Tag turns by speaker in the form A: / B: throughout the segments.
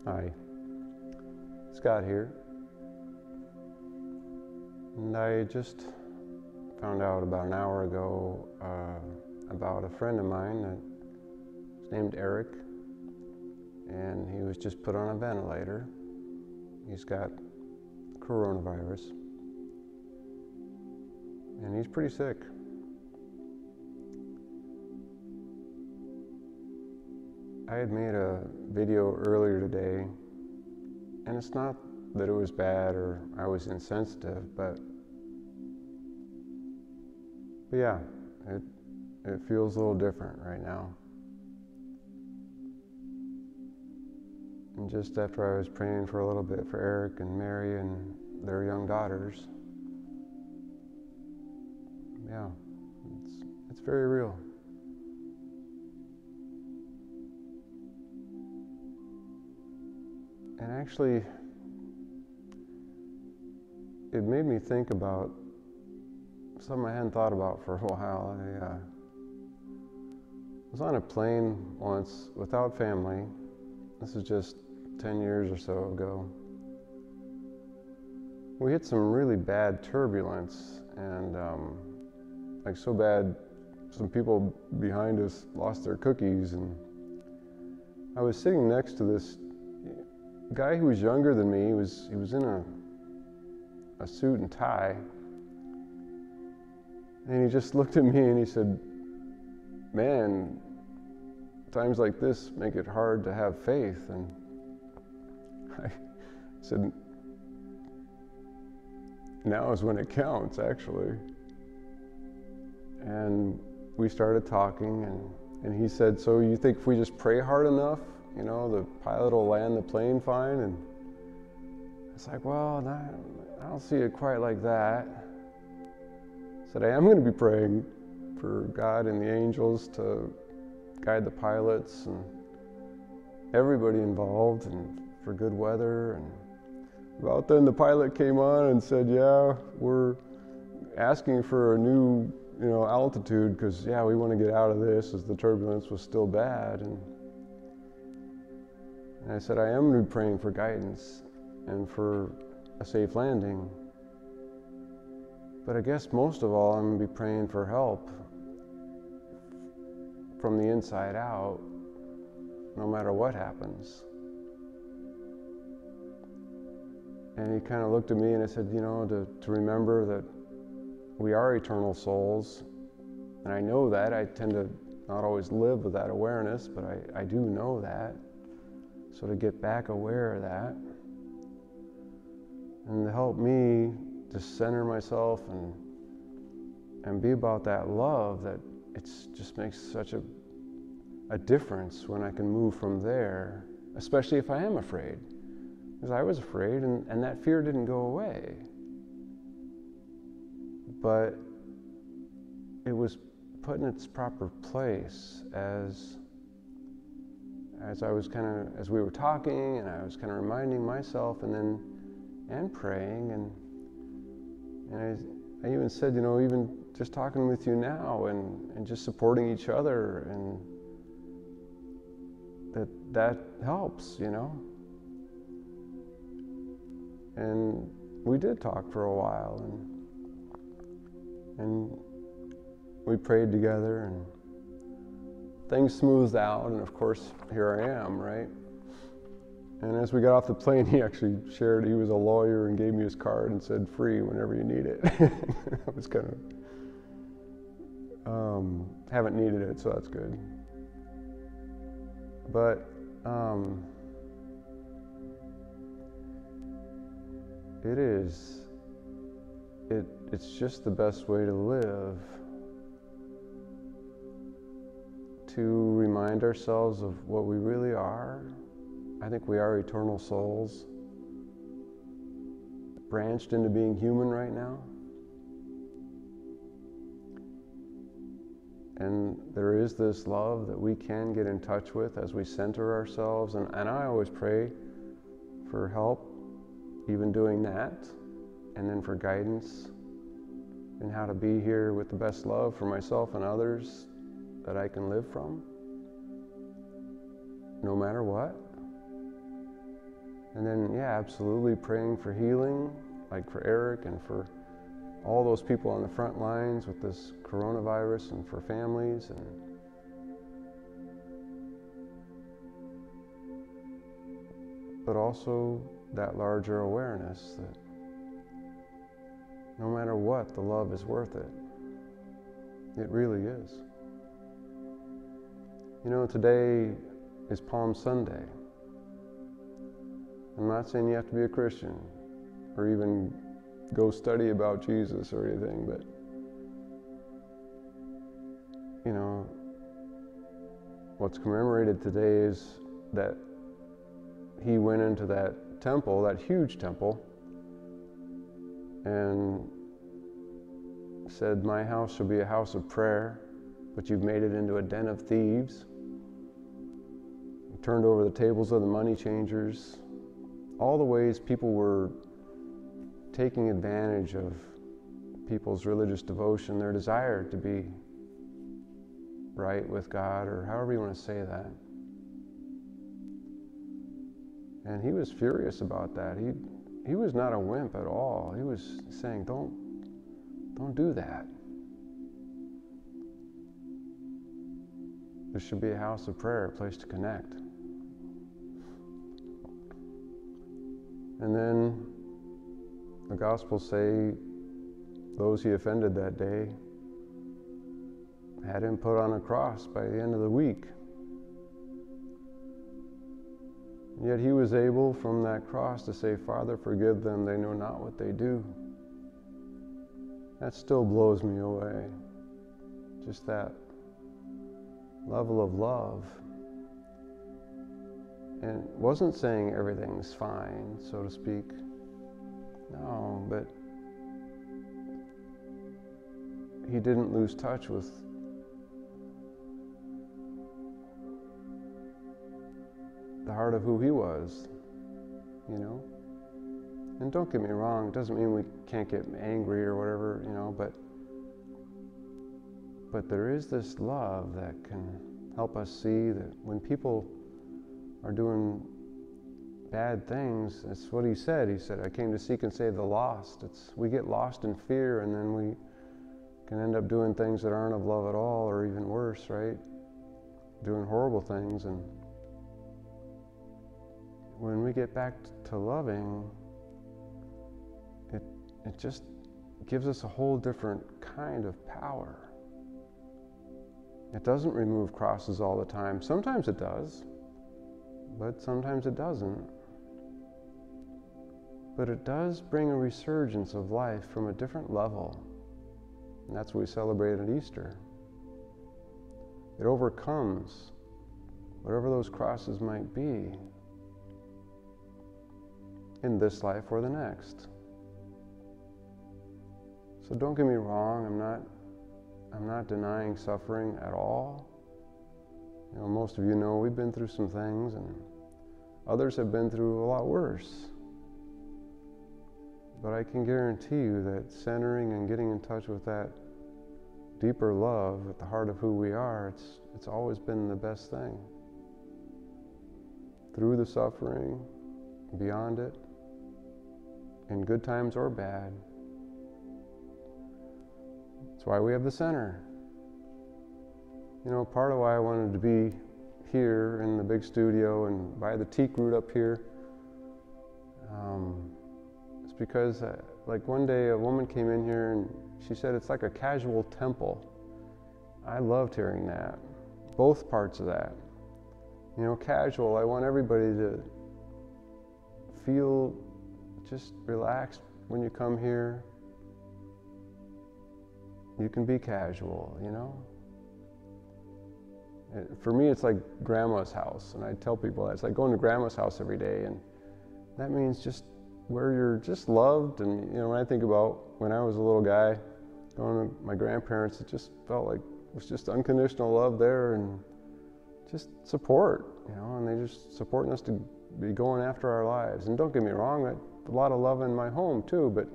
A: Hi, Scott here, and I just found out about an hour ago about a friend of mine that's named Eric, and he was just put on a ventilator. He's got coronavirus, and he's pretty sick. I had made a video earlier today, and it's not that it was bad or I was insensitive, but yeah, it feels a little different right now. And just after I was praying for a little bit for Eric and Mary and their young daughters, yeah, it's very real. And actually, it made me think about something I hadn't thought about for a while. I was on a plane once without family. This is just 10 years or so ago. We hit some really bad turbulence, and like so bad, some people behind us lost their cookies, and I was sitting next to this guy who was younger than me. He was in a suit and tie, and he just looked at me and he said, "Man, times like this make it hard to have faith." And I said, "Now is when it counts, actually." And we started talking, and he said, "So you think if we just pray hard enough, the pilot will land the plane fine?" And it's like, well, I don't see it quite like that. I said, I am going to be praying for God and the angels to guide the pilots and everybody involved, and for good weather. And about then the pilot came on and said, "Yeah, we're asking for a new altitude because we want to get out of this," as the turbulence was still bad. And I said, I am going to be praying for guidance and for a safe landing. But I guess most of all, I'm going to be praying for help from the inside out, no matter what happens. And he kind of looked at me and I said, to remember that we are eternal souls. And I know that. I tend to not always live with that awareness, but I do know that. So to get back aware of that, and to help me to center myself and be about that love, that it just makes such a difference when I can move from there, especially if I am afraid. Because I was afraid, and that fear didn't go away. But it was put in its proper place as we were talking, and I was kind of reminding myself and praying, and I even said, even just talking with you now and just supporting each other, and that helps, And we did talk for a while, and we prayed together, and things smoothed out, and of course, here I am, right? And as we got off the plane, he actually shared he was a lawyer and gave me his card and said, "Free whenever you need it." I was kind of, haven't needed it, so that's good. But it's just the best way to live, to remind ourselves of what we really are. I think we are eternal souls, branched into being human right now. And there is this love that we can get in touch with as we center ourselves. And I always pray for help, even doing that, and then for guidance in how to be here with the best love for myself and others that I can live from, no matter what. And then, yeah, absolutely praying for healing, like for Eric and for all those people on the front lines with this coronavirus, and for families. But also that larger awareness that no matter what, the love is worth it. It really is. You know, today is Palm Sunday. I'm not saying you have to be a Christian or even go study about Jesus or anything, but, you know, what's commemorated today is that he went into that temple, that huge temple, and said, "My house shall be a house of prayer, but you've made it into a den of thieves." He turned over the tables of the money changers, all the ways people were taking advantage of people's religious devotion, their desire to be right with God, or however you want to say that. And he was furious about that. He was not a wimp at all. He was saying, don't do that. There should be a house of prayer, a place to connect. And then the Gospels say those he offended that day had him put on a cross by the end of the week. And yet he was able from that cross to say, "Father, forgive them, they know not what they do." That still blows me away. Just that level of love. And wasn't saying everything's fine, so to speak. No, but he didn't lose touch with the heart of who he was, you know? And don't get me wrong, it doesn't mean we can't get angry or whatever, you know, but there is this love that can help us see that when people are doing bad things, that's what he said. He said, "I came to seek and save the lost." We get lost in fear, and then we can end up doing things that aren't of love at all, or even worse, right? Doing horrible things. And when we get back to loving, it just gives us a whole different kind of power. It doesn't remove crosses all the time. Sometimes it does, but sometimes it doesn't. But it does bring a resurgence of life from a different level. And that's what we celebrate at Easter. It overcomes whatever those crosses might be in this life or the next. So don't get me wrong, I'm not denying suffering at all. You know, most of you know we've been through some things, and others have been through a lot worse. But I can guarantee you that centering and getting in touch with that deeper love at the heart of who we are, it's always been the best thing. Through the suffering, beyond it, in good times or bad. That's why we have the center. You know, part of why I wanted to be here in the big studio and buy the teak root up here, it's because like one day a woman came in here and she said it's like a casual temple. I loved hearing that, both parts of that. You know, casual, I want everybody to feel just relaxed when you come here. You can be casual, you know? For me, it's like grandma's house, and I tell people that. It's like going to grandma's house every day, and that means just where you're just loved. And, you know, when I think about when I was a little guy going to my grandparents, it just felt like it was just unconditional love there and just support, you know, and they just supporting us to be going after our lives. And don't get me wrong, a lot of love in my home too, but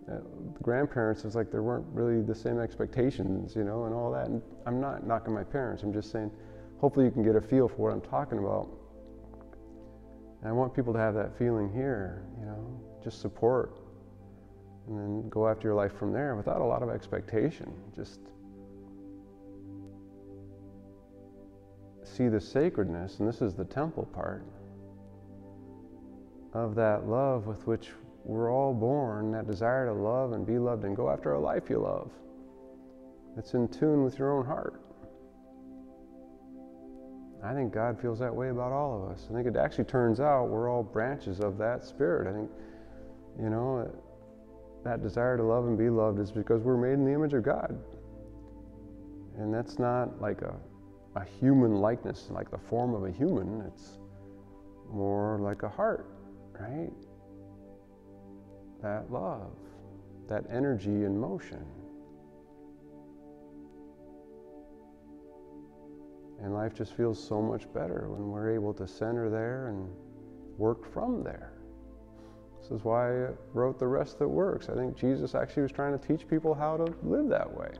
A: the grandparents, it's like there weren't really the same expectations, and all that. And I'm not knocking my parents. I'm just saying, hopefully you can get a feel for what I'm talking about. And I want people to have that feeling here, just support, and then go after your life from there without a lot of expectation. Just see the sacredness, and this is the temple part, of that love with which we're all born, that desire to love and be loved and go after a life you love. It's in tune with your own heart. I think God feels that way about all of us. I think it actually turns out we're all branches of that spirit. I think, that desire to love and be loved is because we're made in the image of God. And that's not like a human likeness, like the form of a human. It's more like a heart, right? That love, that energy in motion. And life just feels so much better when we're able to center there and work from there. This is why I wrote The Rest That Works. I think Jesus actually was trying to teach people how to live that way.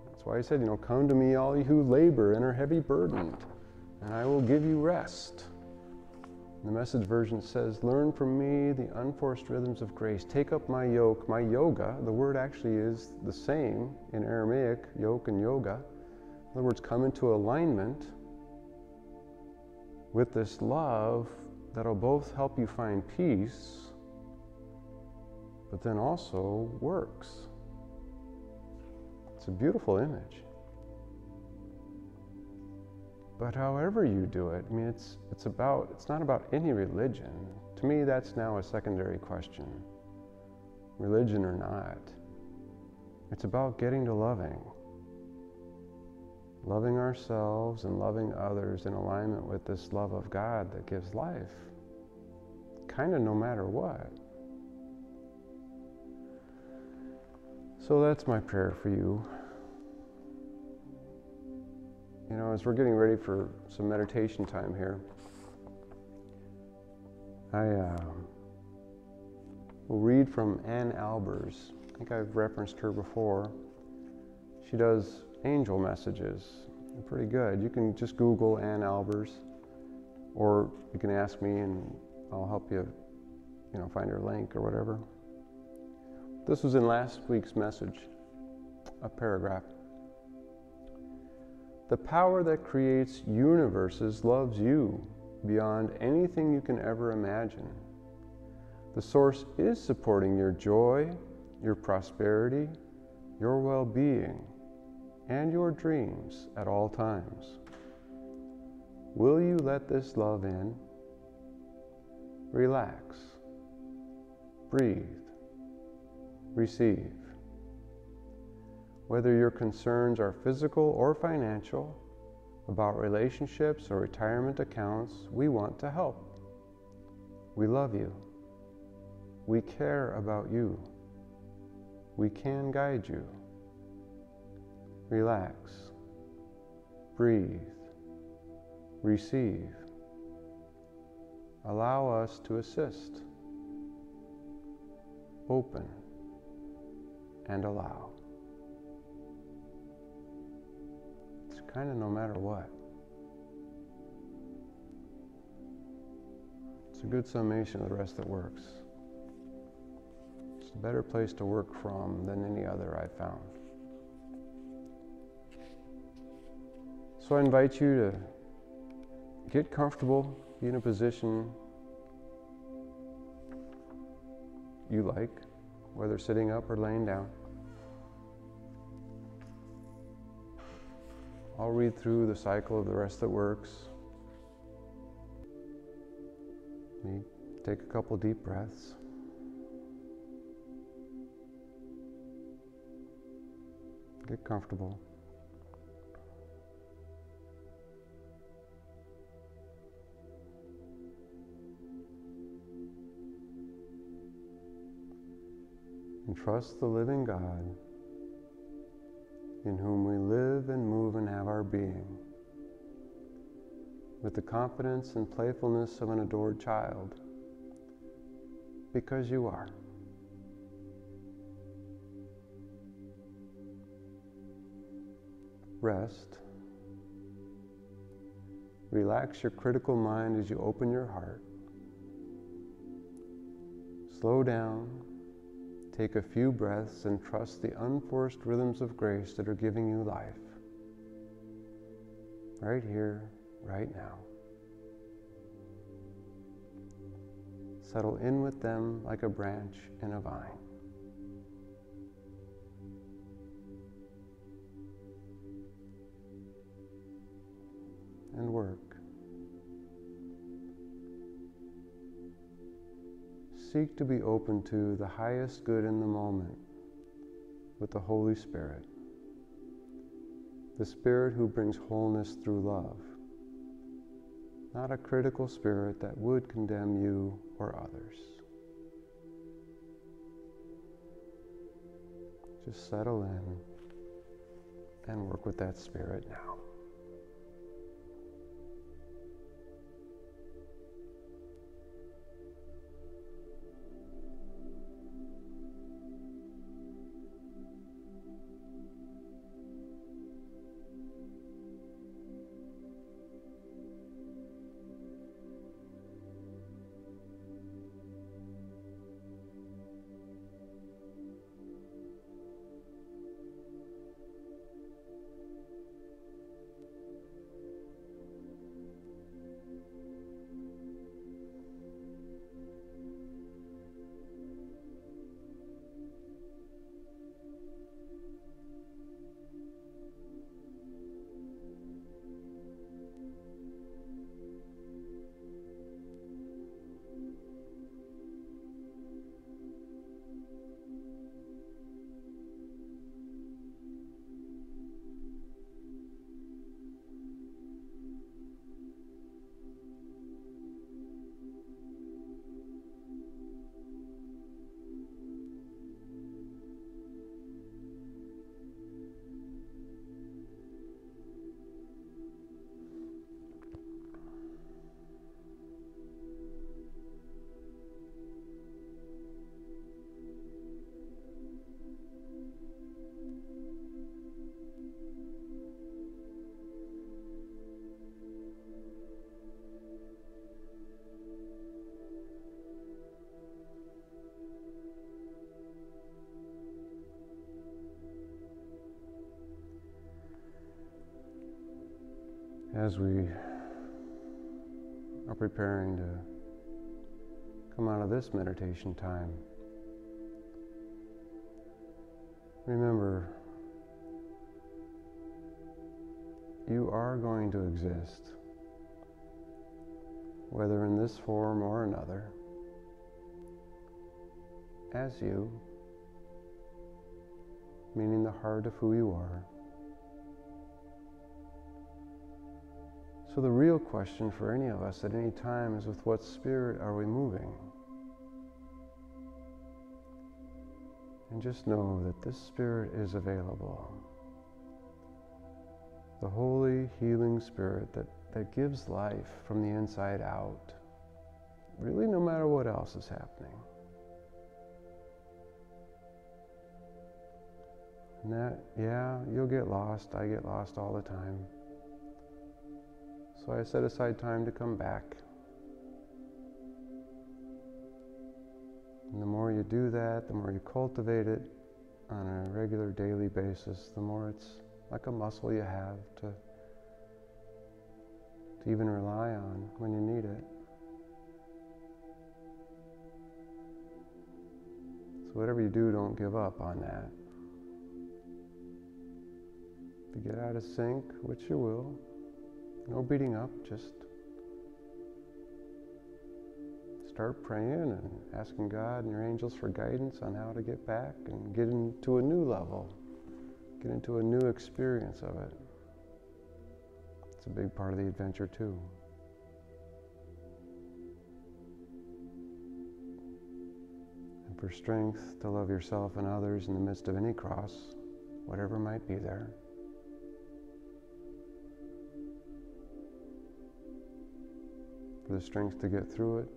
A: That's why he said, come to me, all you who labor and are heavy burdened, and I will give you rest. The Message version says, learn from me the unforced rhythms of grace. Take up my yoke. My yoga, the word actually is the same in Aramaic, yoke and yoga. In other words, come into alignment with this love that'll both help you find peace, but then also works. It's a beautiful image. But however you do it, it's not about any religion. To me, that's now a secondary question. Religion or not. It's about getting to loving ourselves and loving others in alignment with this love of God that gives life, kind of no matter what. So that's my prayer for you. As we're getting ready for some meditation time here, I will read from Ann Albers. I think I've referenced her before. She does angel messages. They're pretty good. You can just Google Ann Albers, or you can ask me and I'll help you, find her link or whatever. This was in last week's message, a paragraph. The power that creates universes loves you beyond anything you can ever imagine. The source is supporting your joy, your prosperity, your well-being, and your dreams at all times. Will you let this love in? Relax. Breathe. Receive. Whether your concerns are physical or financial, about relationships or retirement accounts, we want to help. We love you. We care about you. We can guide you. Relax. Breathe. Receive. Allow us to assist. Open and allow. It's kind of no matter what. It's a good summation of The Rest That Works. It's a better place to work from than any other I've found. So I invite you to get comfortable, be in a position you like, whether sitting up or laying down. I'll read through the cycle of The Rest That Works. Take a couple deep breaths. Get comfortable. And trust the living God in whom we live and move and have our being, with the confidence and playfulness of an adored child, because you are. rest. Relax your critical mind as you open your heart. Slow down, take a few breaths, and trust the unforced rhythms of grace that are giving you life. Right here, right now. Settle in with them like a branch in a vine. And work. Seek to be open to the highest good in the moment with the Holy Spirit, the Spirit who brings wholeness through love, not a critical spirit that would condemn you or others. Just settle in and work with that Spirit now. As we are preparing to come out of this meditation time, remember, you are going to exist, whether in this form or another, as you, meaning the heart of who you are. So the real question for any of us at any time is, with what spirit are we moving? And just know that this spirit is available. The holy, healing spirit that gives life from the inside out, really no matter what else is happening. And that, yeah, you'll get lost. I get lost all the time. So I set aside time to come back. And the more you do that, the more you cultivate it on a regular daily basis, the more it's like a muscle you have to even rely on when you need it. So whatever you do, don't give up on that. If you get out of sync, which you will, no beating up, just start praying and asking God and your angels for guidance on how to get back and get into a new level, get into a new experience of it. It's a big part of the adventure too. And for strength to love yourself and others in the midst of any cross, whatever might be there. For the strength to get through it.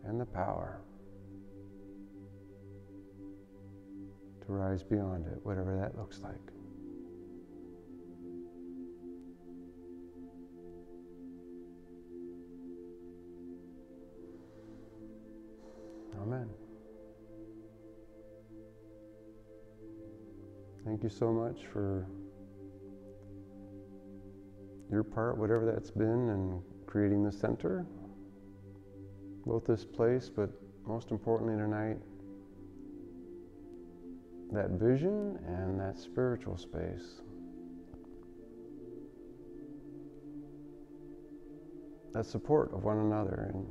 A: And the power to rise beyond it, whatever that looks like. Amen. Thank you so much for your part, whatever that's been, in creating the center, both this place, but most importantly tonight, that vision and that spiritual space. That support of one another and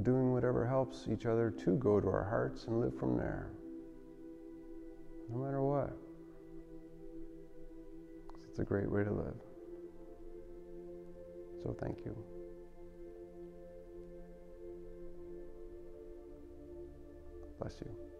A: doing whatever helps each other to go to our hearts and live from there, no matter what. It's a great way to live. So thank you. Bless you.